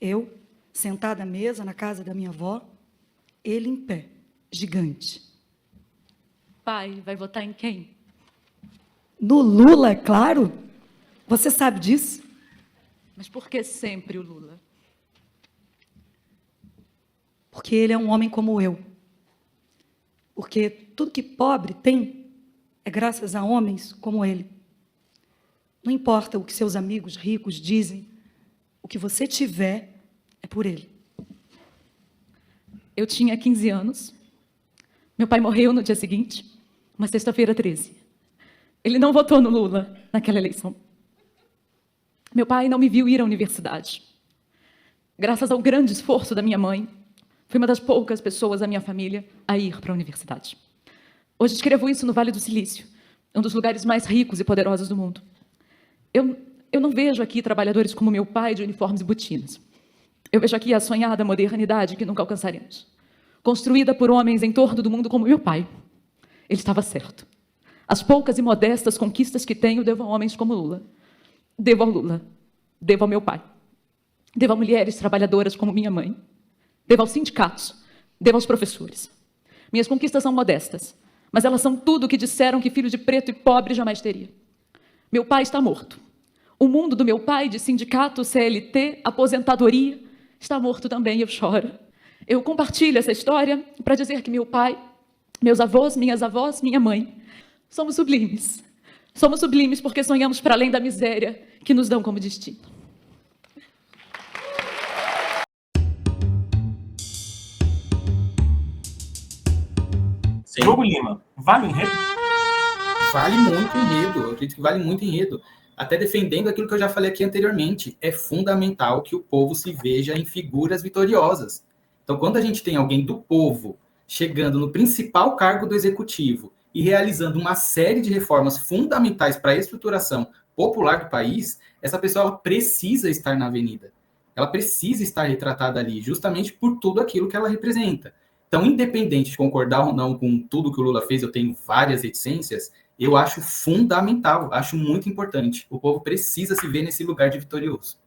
Eu, sentada à mesa na casa da minha avó, ele em pé, gigante. Pai, vai votar em quem? No Lula, é claro. Você sabe disso? Mas por que sempre o Lula? Porque ele é um homem como eu. Porque tudo que pobre tem é graças a homens como ele. Não importa o que seus amigos ricos dizem, o que você tiver é por ele. Eu tinha 15 anos. Meu pai morreu no dia seguinte, uma sexta-feira 13. Ele não votou no Lula naquela eleição. Meu pai não me viu ir à universidade. Graças ao grande esforço da minha mãe, fui uma das poucas pessoas da minha família a ir para a universidade. Hoje escrevo isso no Vale do Silício, um dos lugares mais ricos e poderosos do mundo. Eu não vejo aqui trabalhadores como meu pai de uniformes e botinas. Eu vejo aqui a sonhada modernidade que nunca alcançaremos, construída por homens em torno do mundo como meu pai. Ele estava certo. As poucas e modestas conquistas que tenho devo a homens como Lula. Devo ao Lula. Devo ao meu pai. Devo a mulheres trabalhadoras como minha mãe. Devo aos sindicatos. Devo aos professores. Minhas conquistas são modestas, mas elas são tudo o que disseram que filho de preto e pobre jamais teria. Meu pai está morto. O mundo do meu pai, de sindicato, CLT, aposentadoria, está morto também e eu choro. Eu compartilho essa história para dizer que meu pai, meus avós, minhas avós, minha mãe, somos sublimes. Somos sublimes porque sonhamos para além da miséria que nos dão como destino. Diogo Lima, vale o enredo? Vale muito enredo, eu acredito que vale muito enredo. Até defendendo aquilo que eu já falei aqui anteriormente, é fundamental que o povo se veja em figuras vitoriosas. Então, quando a gente tem alguém do povo chegando no principal cargo do executivo e realizando uma série de reformas fundamentais para a estruturação popular do país, essa pessoa ela precisa estar na avenida. Ela precisa estar retratada ali, justamente por tudo aquilo que ela representa. Então, independente de concordar ou não com tudo que o Lula fez, eu tenho várias reticências, eu acho fundamental, acho muito importante. O povo precisa se ver nesse lugar de vitorioso.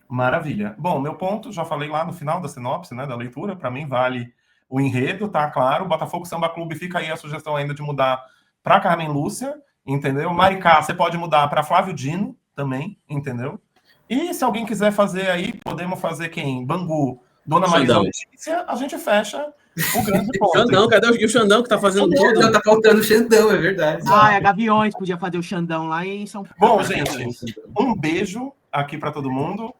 Maravilha. Bom, meu ponto, já falei lá no final da sinopse, né, da leitura, para mim vale o enredo, tá claro. Botafogo Samba Clube, fica aí a sugestão ainda de mudar para Carmen Lúcia, entendeu? Maricá, você pode mudar para Flávio Dino também, entendeu? E se alguém quiser fazer aí, podemos fazer quem? Bangu, Dona Maria Letícia, a gente fecha o grande ponto. Xandão, cadê o Xandão que tá fazendo tudo? Tá faltando o Xandão, é verdade. Ah, a Gaviões podia fazer o Xandão lá em São Paulo. Bom, gente, um beijo aqui para todo mundo.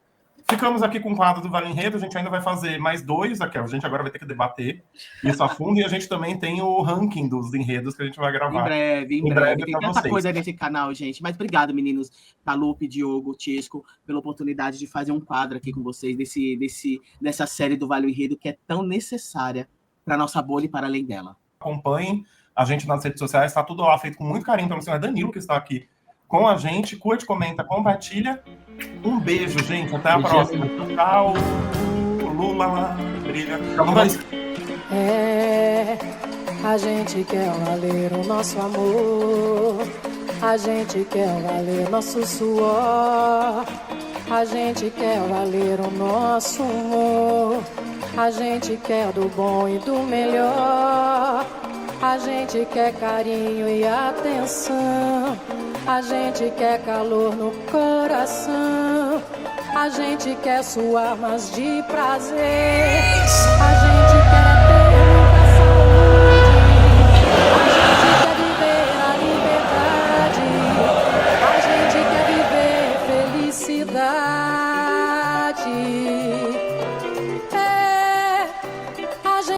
Ficamos aqui com o quadro do Vale Enredo, a gente ainda vai fazer mais 2 aqui, a gente agora vai ter que debater isso a fundo, e a gente também tem o ranking dos enredos que a gente vai gravar. Em breve. Tem tanta coisa nesse canal, gente. Mas obrigado, meninos, Talupe, Diogo, Chesco, pela oportunidade de fazer um quadro aqui com vocês dessa série do Vale Enredo que é tão necessária para nossa bolha e para além dela. Acompanhem a gente nas redes sociais, está tudo lá feito com muito carinho pelo senhor Danilo, que está aqui com a gente. Curte, comenta, compartilha. Um beijo, gente. Até a próxima. Tchau. Lula, brilha. A gente quer valer o nosso amor. A gente quer valer nosso suor. A gente quer valer o nosso humor. A gente quer do bom e do melhor. A gente quer carinho e atenção. A gente quer calor no coração. A gente quer suar, mas de prazer. A gente quer ter muita saúde. A gente quer viver a liberdade. A gente quer viver felicidade.